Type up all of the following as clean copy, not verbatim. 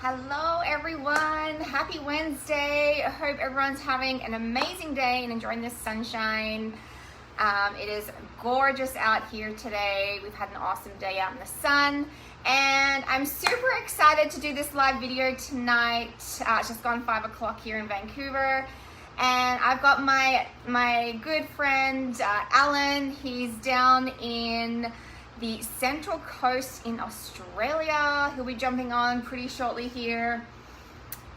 Hello everyone, happy Wednesday. I hope everyone's having an amazing day and enjoying the sunshine. It is gorgeous out here today. We've had an awesome day out in the sun and I'm super excited to do this live video tonight. It's just gone 5 o'clock here in Vancouver and I've got my good friend Alan. He's down in the Central Coast in Australia. He'll be jumping on pretty shortly here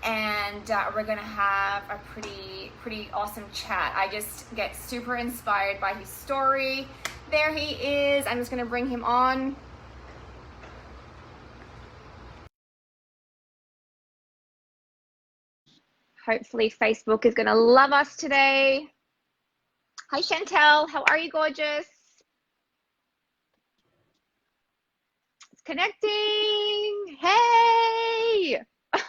and we're gonna have a pretty awesome chat. I just get super inspired by his story. There he is. I'm just gonna bring him on. Hopefully Facebook is gonna love us today. Hi Chantel, how are you, gorgeous? Connecting. Hey, I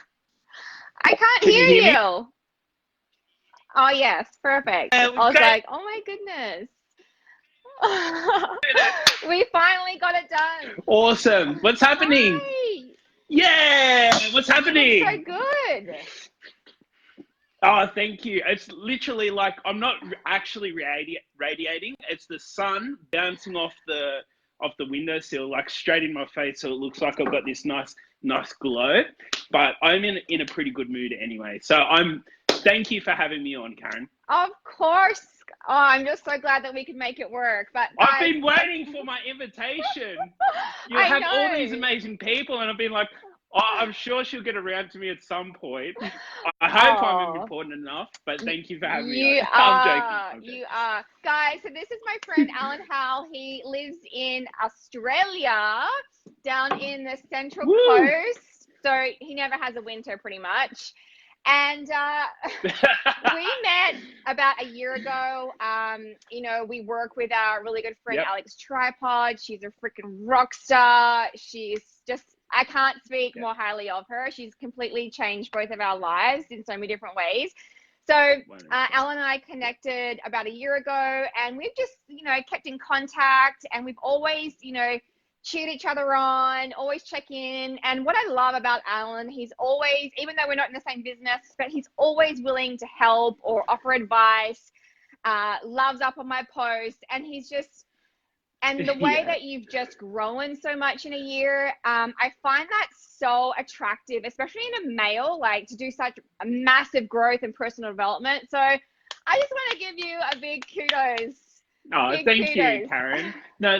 can't hear you. Oh yes, perfect. I was like, oh my goodness. We finally got it done. Awesome. What's happening? Hi. Yeah. What's happening? So good. Oh, thank you. It's literally like I'm not actually radiating. It's the sun bouncing off the windowsill, like straight in my face, so it looks like I've got this nice glow. But I'm in a pretty good mood anyway. So thank you for having me on, Karen. Of course. Oh, I'm just so glad that we could make it work. But I've been waiting for my invitation. You have all these amazing people, and I've been like, oh, I'm sure she'll get around to me at some point. I hope I'm important enough, but thank you for having me on. I'm joking. You are. Guys, so this is my friend Alan Howle. He lives in Australia, down in the Central Coast. So he never has a winter pretty much. And we met about a year ago. You know, we work with our really good friend, Alex Tripod. She's a freaking rock star. She's just, I can't speak more highly of her. She's completely changed both of our lives in so many different ways. So Alan and I connected about a year ago and we've just, you know, kept in contact and we've always, you know, cheered each other on, always check in. And what I love about Alan, he's always, even though we're not in the same business, but he's always willing to help or offer advice, loves up on my posts. And he's just, and the way that you've just grown so much in a year, I find that so attractive, especially in a male, like to do such a massive growth and personal development. So I just want to give you a big kudos. Oh, thank you, Karen. No,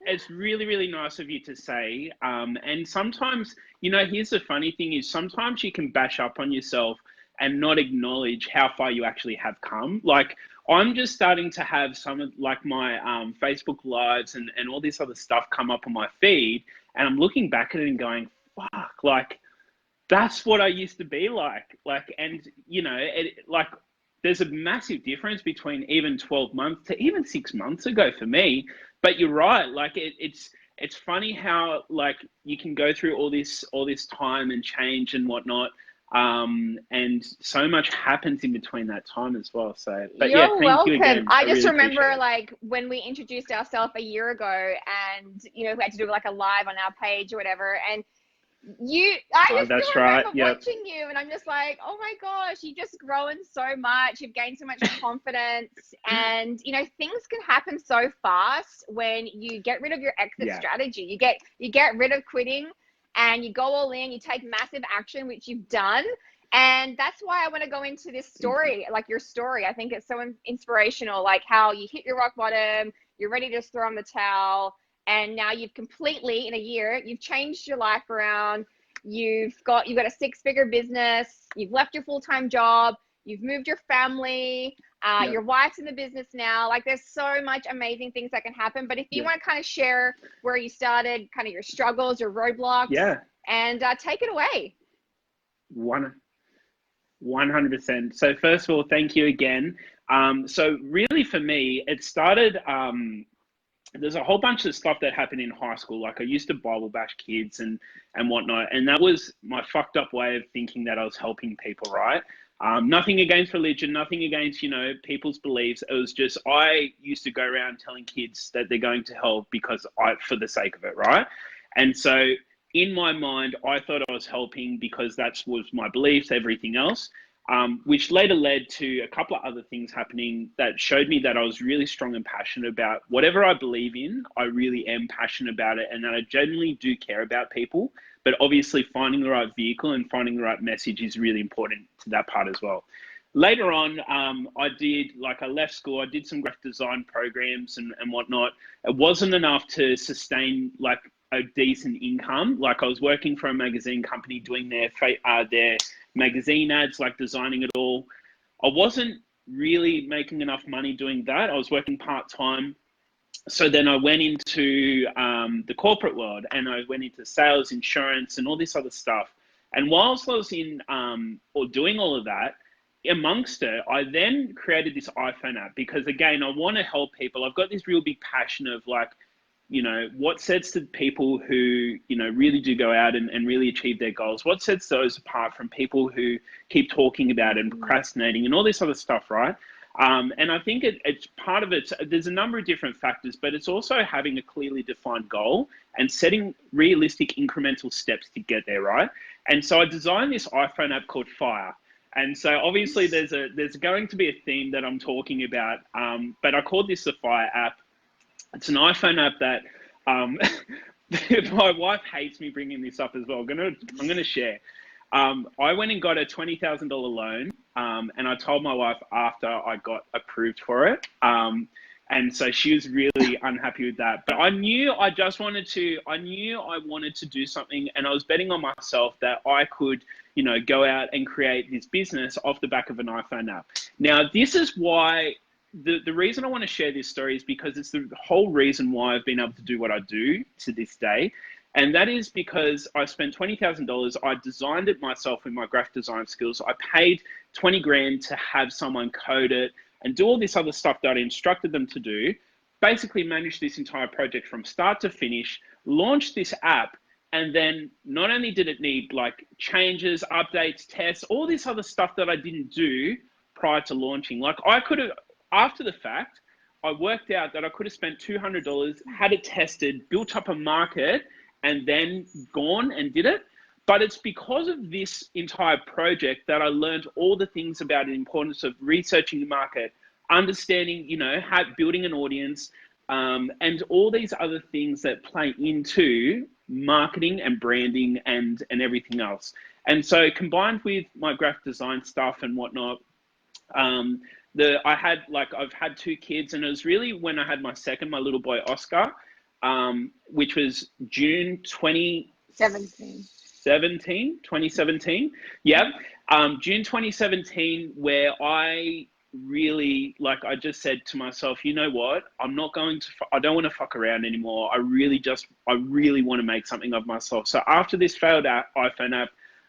it's really, really nice of you to say. And sometimes, you know, here's the funny thing is sometimes you can bash up on yourself and not acknowledge how far you actually have come. Like I'm just starting to have some of like my Facebook lives and all this other stuff come up on my feed. And I'm looking back at it and going, fuck, like that's what I used to be like. Like, and you know, like there's a massive difference between even 12 months to even 6 months ago for me. But you're right. Like it's funny how like you can go through all this time and change and whatnot, and so much happens in between that time as well. So, but You're thank you again. I just really remember like when we introduced ourselves a year ago, and you know we had to do like a live on our page or whatever, and I just remember watching you and I'm just like, oh my gosh, you've just grown so much. You've gained so much confidence and, you know, things can happen so fast when you get rid of your exit strategy. You get rid of quitting and you go all in, you take massive action, which you've done. And that's why I want to go into this story, like your story. I think it's so inspirational, like how you hit your rock bottom, you're ready to throw in the towel. And now you've completely, in a year, you've changed your life around. You've got a 6-figure business. You've left your full-time job. You've moved your family. Your wife's in the business now. Like there's so much amazing things that can happen. But if you want to kind of share where you started, kind of your struggles, your roadblocks, and take it away. 100%. So first of all, thank you again. So really for me, it started, there's a whole bunch of stuff that happened in high school. Like I used to Bible bash kids and whatnot. And that was my fucked up way of thinking that I was helping people, right? Nothing against religion, nothing against, you know, people's beliefs. It was just, I used to go around telling kids that they're going to hell for the sake of it, right? And so in my mind, I thought I was helping because that was my beliefs, everything else, which later led to a couple of other things happening that showed me that I was really strong and passionate about whatever I believe in. I really am passionate about it, and that I genuinely do care about people. But obviously, finding the right vehicle and finding the right message is really important to that part as well. Later on, I left school, I did some graphic design programs and whatnot. It wasn't enough to sustain like a decent income. Like I was working for a magazine company doing their magazine ads, like designing it all. I wasn't really making enough money doing that. I was working part-time. So then I went into the corporate world, and I went into sales, insurance, and all this other stuff. And whilst I was in or doing all of that, amongst it, I then created this iPhone app because, again, I want to help people. I've got this real big passion of like, what sets the people who, really do go out and really achieve their goals? What sets those apart from people who keep talking about it and procrastinating and all this other stuff, right? And I think it's part of it. There's a number of different factors, but it's also having a clearly defined goal and setting realistic incremental steps to get there, right? And so I designed this iPhone app called Fire. And so obviously there's going to be a theme that I'm talking about, but I called this the Fire app. It's an iPhone app that my wife hates me bringing this up as well. I'm gonna share. I went and got a $20,000 loan, and I told my wife after I got approved for it. And so she was really unhappy with that. But I knew I wanted to do something, and I was betting on myself that I could, go out and create this business off the back of an iPhone app. Now, this is why the reason I want to share this story is because it's the whole reason why I've been able to do what I do to this day. And that is because I spent $20,000. I designed it myself with my graphic design skills. I paid 20 grand to have someone code it and do all this other stuff that I instructed them to do. Basically managed this entire project from start to finish, launched this app. And then not only did it need like changes, updates, tests, all this other stuff that I didn't do prior to launching. Like I could have, after the fact, I worked out that I could have spent $200, had it tested, built up a market, and then gone and did it. But it's because of this entire project that I learned all the things about the importance of researching the market, understanding, building an audience, and all these other things that play into marketing and branding and everything else. And so combined with my graphic design stuff and whatnot, I've had two kids, and it was really when I had my second, my little boy Oscar, which was June 2017. Yeah. June 2017, where I really, I just said to myself, you know what? I don't want to fuck around anymore. I really want to make something of myself. So after this failed iPhone app,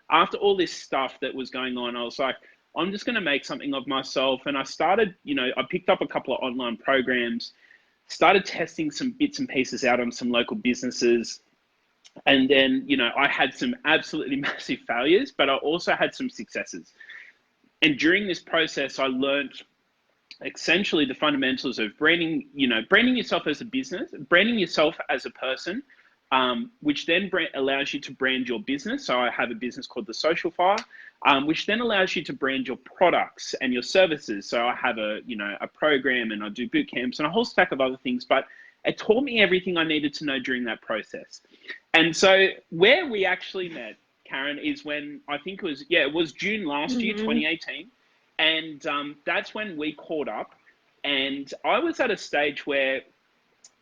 after all this stuff that was going on, I was like, I'm just going to make something of myself. And I started, I picked up a couple of online programs, started testing some bits and pieces out on some local businesses. And then, I had some absolutely massive failures, but I also had some successes. And during this process, I learned essentially the fundamentals of branding yourself as a business, branding yourself as a person, which then allows you to brand your business. So I have a business called The Social Fire, which then allows you to brand your products and your services. So I have a program, and I do boot camps and a whole stack of other things, but it taught me everything I needed to know during that process. And so where we actually met, Karen, is when I think it was June last year, 2018. And that's when we caught up. And I was at a stage where,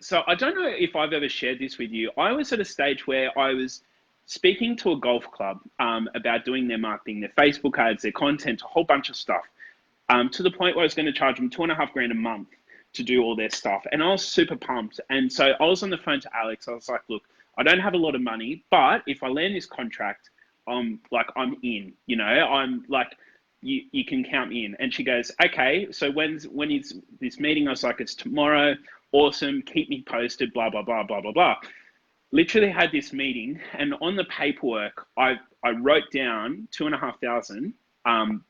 so I don't know if I've ever shared this with you. I was at a stage where I was speaking to a golf club about doing their marketing, their Facebook ads, their content, a whole bunch of stuff, to the point where I was going to charge them $2.5 grand a month to do all their stuff. And I was super pumped. And so I was on the phone to Alex. I was like, look, I don't have a lot of money, but if I land this contract, I'm in, I'm like, you can count me in. And she goes, okay, so when is this meeting? I was like, it's tomorrow. Awesome. Keep me posted, blah, blah, blah, blah, blah, blah. Literally had this meeting, and on the paperwork, I wrote down $2,500, and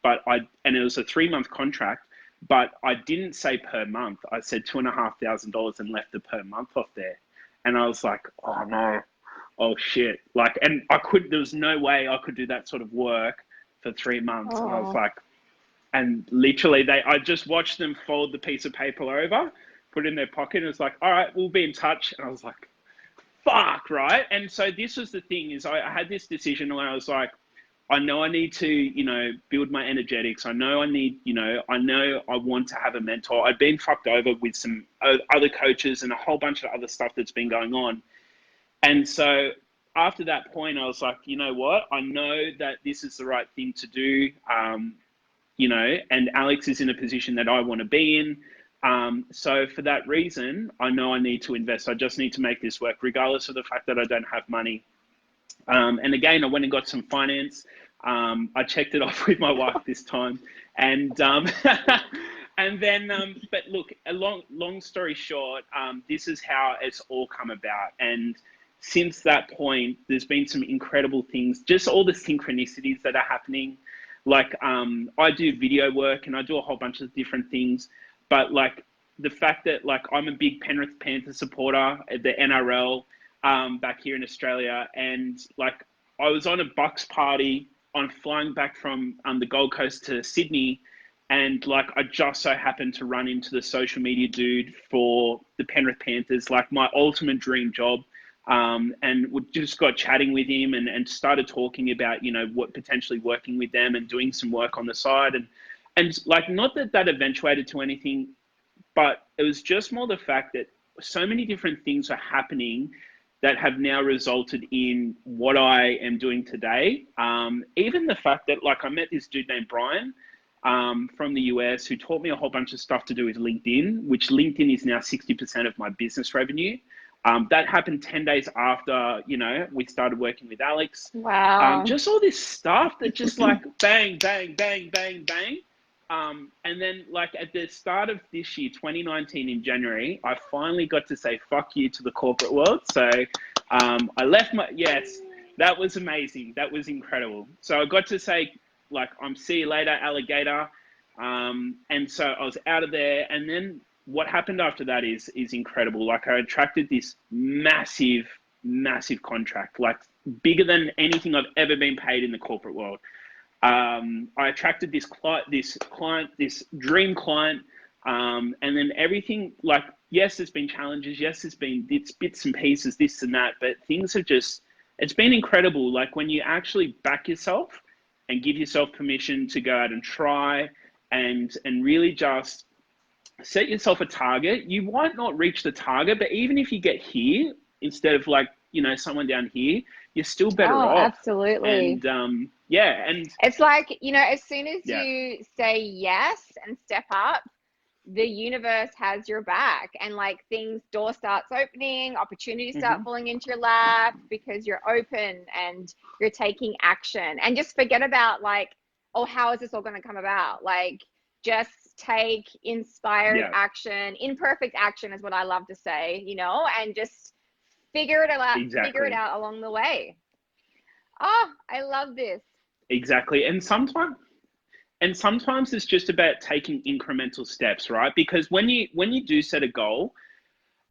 it was a 3-month contract, but I didn't say per month. I said $2,500 and left the per month off there. And I was like, oh no, oh shit. Like, and there was no way I could do that sort of work for 3 months. And I was Oh. like, and literally I just watched them fold the piece of paper over, put it in their pocket, and it was like, all right, we'll be in touch. And I was like, fuck, right? And so this was the thing is I had this decision where I was like, I know I need to, build my energetics. I know I need, I know I want to have a mentor. I'd been fucked over with some other coaches and a whole bunch of other stuff that's been going on. And so after that point, I was like, you know what? I know that this is the right thing to do, and Alex is in a position that I want to be in. So for that reason, I know I need to invest. I just need to make this work, regardless of the fact that I don't have money. And again, I went and got some finance. I checked it off with my wife this time. And and then, but look, a long story short, this is how it's all come about. And since that point, there's been some incredible things, just all the synchronicities that are happening. Like, I do video work and I do a whole bunch of different things, but like the fact that like I'm a big Penrith Panthers supporter at the NRL, back here in Australia. And like, I was on a Bucks party on flying back from the Gold Coast to Sydney. And like, I just so happened to run into the social media dude for the Penrith Panthers, like my ultimate dream job. And we just got chatting with him and started talking about, what potentially working with them and doing some work on the side. And like, not that that eventuated to anything, but it was just more the fact that so many different things are happening that have now resulted in what I am doing today. Even the fact that like I met this dude named Brian, from the US, who taught me a whole bunch of stuff to do with LinkedIn, which LinkedIn is now 60% of my business revenue. That happened 10 days after, we started working with Alex. Wow. Just all this stuff that just like bang, bang, bang, bang, bang. And then like at the start of this year, 2019 in January, I finally got to say fuck you to the corporate world. So I left yes, that was amazing. That was incredible. So I got to say, like, I'm see you later, alligator. And so I was out of there. And then what happened after that is incredible. Like, I attracted this massive, massive contract, like bigger than anything I've ever been paid in the corporate world. I attracted this client, this dream client. And then everything, like, yes, there's been challenges. Yes, there's been bits and pieces, this and that, but things have it's been incredible. Like, when you actually back yourself and give yourself permission to go out and try and really just set yourself a target. You might not reach the target, but even if you get here instead of like, someone down here, you're still better off. Absolutely. And and it's like, as soon as you say yes and step up, the universe has your back, and like door starts opening, opportunities start falling into your lap because you're open and you're taking action. And just forget about like, oh, how is this all going to come about? Like, just take inspired action. Imperfect action is what I love to say, and just figure it out along the way. Oh, I love this. Exactly. And sometimes it's just about taking incremental steps, right? Because when you do set a goal,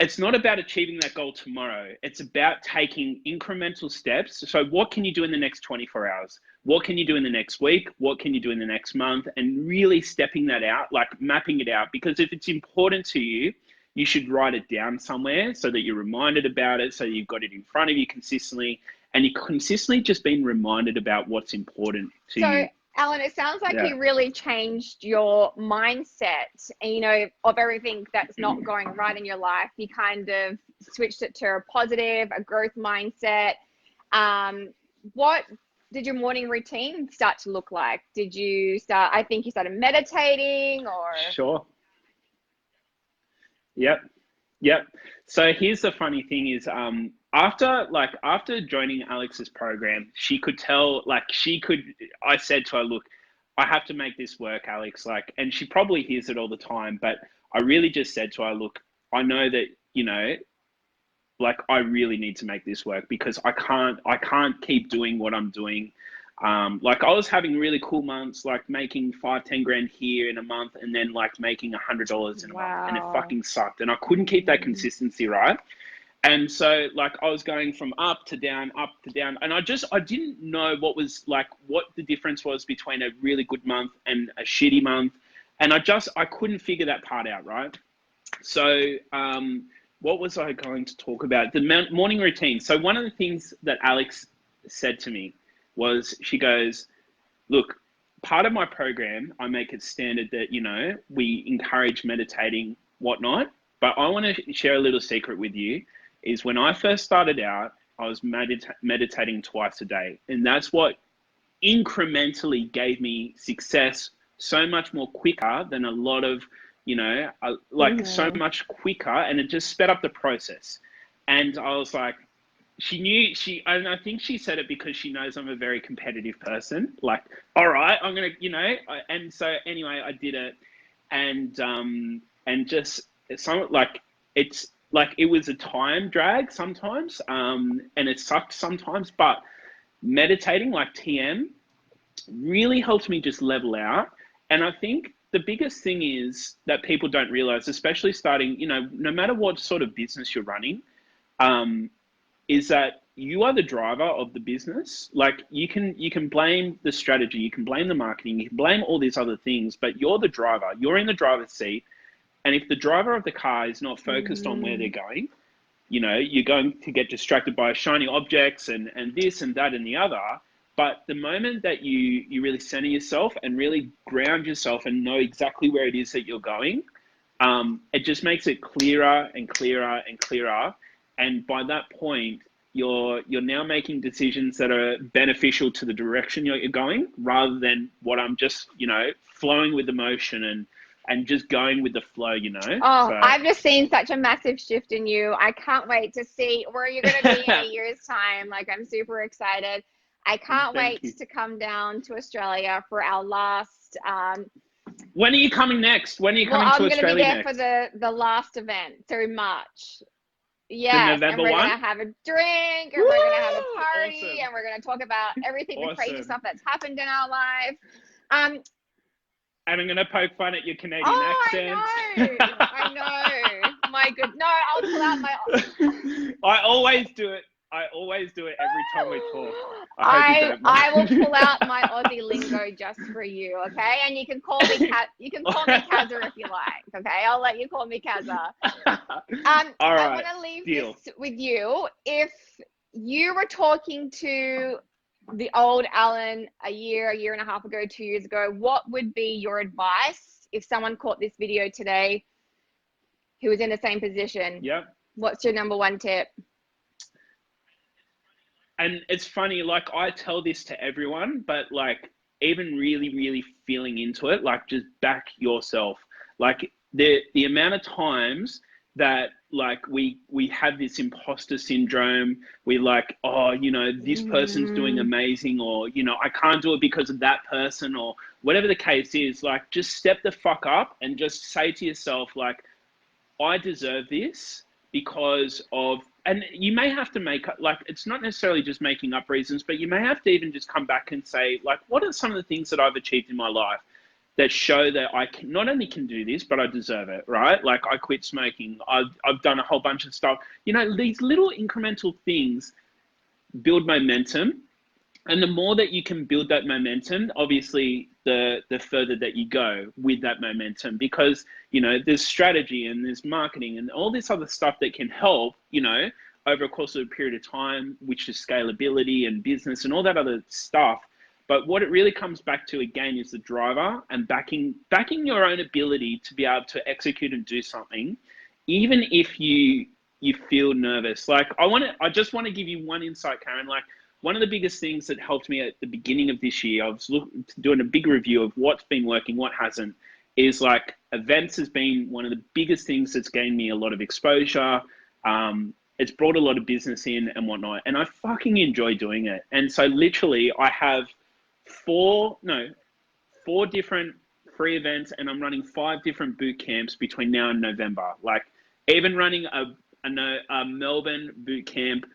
it's not about achieving that goal tomorrow. It's about taking incremental steps. So what can you do in the next 24 hours? What can you do in the next week? What can you do in the next month? And really stepping that out, like mapping it out. Because if it's important to you, you should write it down somewhere so that you're reminded about it, so you've got it in front of you consistently, and you're consistently just being reminded about what's important to you. Alan, it sounds like you really changed your mindset, of everything that's not going right in your life. You kind of switched it to a positive, a growth mindset. What did your morning routine start to look like? I think you started meditating or? Sure. Yep. So here's the funny thing is, after joining Alex's program, she could tell, I said to her, look, I have to make this work, Alex. Like, and she probably hears it all the time, but I really just said to her, look, I know that, I really need to make this work because I can't keep doing what I'm doing. I was having really cool months, like making 5-10 grand here in a month, and then like making $100 in a month, and it fucking sucked. And I couldn't keep that consistency, right? And so like I was going from up to down, and I didn't know what the difference was between a really good month and a shitty month, and I couldn't figure that part out, right? So what was I going to talk about? The morning routine. So one of the things that Alex said to me was, she goes, look, part of my program, I make it standard that, we encourage meditating, whatnot. But I want to share a little secret with you, is when I first started out, I was meditating twice a day. And that's what incrementally gave me success so much more quicker than a lot of, so much quicker. And it just sped up the process. And I was like, and I think she said it because she knows I'm a very competitive person. Like, all right, I'm going to, and so anyway, I did it. And just it's like, it was a time drag sometimes. And it sucked sometimes, but meditating like TM really helped me just level out. And I think the biggest thing is that people don't realize, especially starting, no matter what sort of business you're running, is that you are the driver of the business. Like you can blame the strategy, you can blame the marketing, you can blame all these other things, but you're the driver. You're in the driver's seat. And if the driver of the car is not focused on where they're going, you're going to get distracted by shiny objects and this and that and the other. But the moment that you really center yourself and really ground yourself and know exactly where it is that you're going, it just makes it clearer and clearer and clearer. And by that point, you're now making decisions that are beneficial to the direction you're going, rather than what I'm just, flowing with emotion and just going with the flow, Oh, So, I've just seen such a massive shift in you. I can't wait to see where you're going to be in a year's time. Like, I'm super excited. I can't wait to come down to Australia for our last. When are you coming next? When are you coming to Australia next? I'm going to be there for the last event through March. Yes, and we're going to have a drink, and we're going to have a party, awesome. And we're going to talk about everything, the crazy stuff that's happened in our lives. And I'm going to poke fun at your Canadian accent. I know. My good. No, I'll pull out my. I always do it every time we talk. I will pull out my Aussie lingo just for you, okay? And you can call me Kazza if you like, okay? I'll let you call me Kazza. All right, I want to leave this with you. If you were talking to the old Alan a year and a half ago, 2 years ago, what would be your advice if someone caught this video today who was in the same position? Yep. What's your number one tip? And it's funny, like I tell this to everyone, but like even really, really feeling into it, like just back yourself. Like the amount of times that like we have this imposter syndrome, we like, oh, this person's doing amazing, or, I can't do it because of that person, or whatever the case is. Like just step the fuck up and just say to yourself, like, I deserve this because of, and you may have to make, like, it's not necessarily just making up reasons, but you may have to even just come back and say, like, what are some of the things that I've achieved in my life that show that I can, not only can do this, but I deserve it, right? Like I quit smoking. I've done a whole bunch of stuff. These little incremental things build momentum. And the more that you can build that momentum, obviously the further that you go with that momentum, because, there's strategy and there's marketing and all this other stuff that can help, over a course of a period of time, which is scalability and business and all that other stuff. But what it really comes back to again is the driver and backing your own ability to be able to execute and do something, even if you feel nervous. Like I just want to give you one insight, Karen. Like one of the biggest things that helped me at the beginning of this year, I was doing a big review of what's been working, what hasn't, is like events has been one of the biggest things that's gained me a lot of exposure. It's brought a lot of business in and whatnot, and I fucking enjoy doing it. And so literally I have four different free events, and I'm running 5 different boot camps between now and November. Like even running a Melbourne boot camp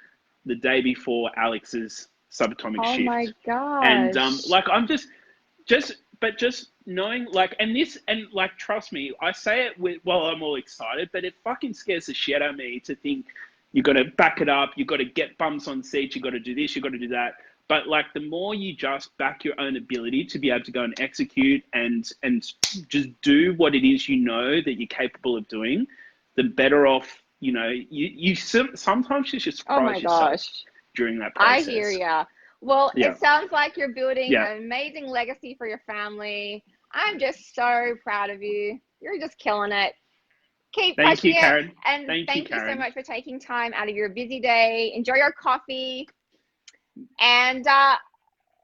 the day before Alex's subatomic shift. Oh my gosh. And like I'm just knowing, like, and trust me, I say it I'm all excited, but it fucking scares the shit out of me to think, you got to back it up. You got to get bumps on seats. You got to do this. You got to do that. But like the more you just back your own ability to be able to go and execute and just do what it is you know that you're capable of doing, the better off. You sometimes you just surprise yourself during that process. I hear ya. Well, it sounds like you're building Yeah. an amazing legacy for your family. I'm just so proud of you. You're just killing it. Keep Thank you, pushing it. Karen. And thank you so much for taking time out of your busy day. Enjoy your coffee. And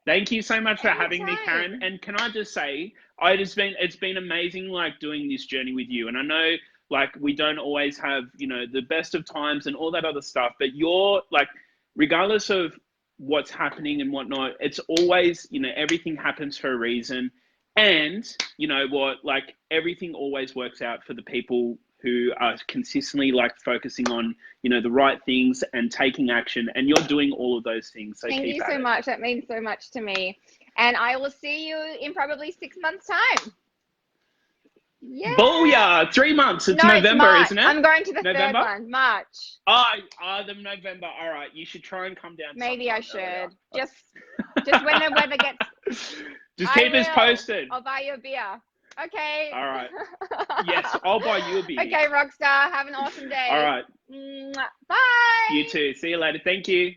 thank you so much for having me, anytime. Karen. And can I just say, it's been amazing, like doing this journey with you. And I know, like, we don't always have, the best of times and all that other stuff, but you're like, regardless of what's happening and whatnot, it's always, everything happens for a reason. And you know what, like everything always works out for the people who are consistently like focusing on, the right things and taking action, and you're doing all of those things. So thank you so much. That means so much to me. And I will see you in probably 6 months' time. Yeah. Booyah! 3 months. It's November, isn't it? I'm going to the third one, March. The November. All right. You should try and come down. Maybe I should. Just when the weather gets. Just keep us posted. I'll buy you a beer. Okay. All right. Yes, I'll buy you a beer. Okay, Rockstar. Have an awesome day. All right. Bye. You too. See you later. Thank you.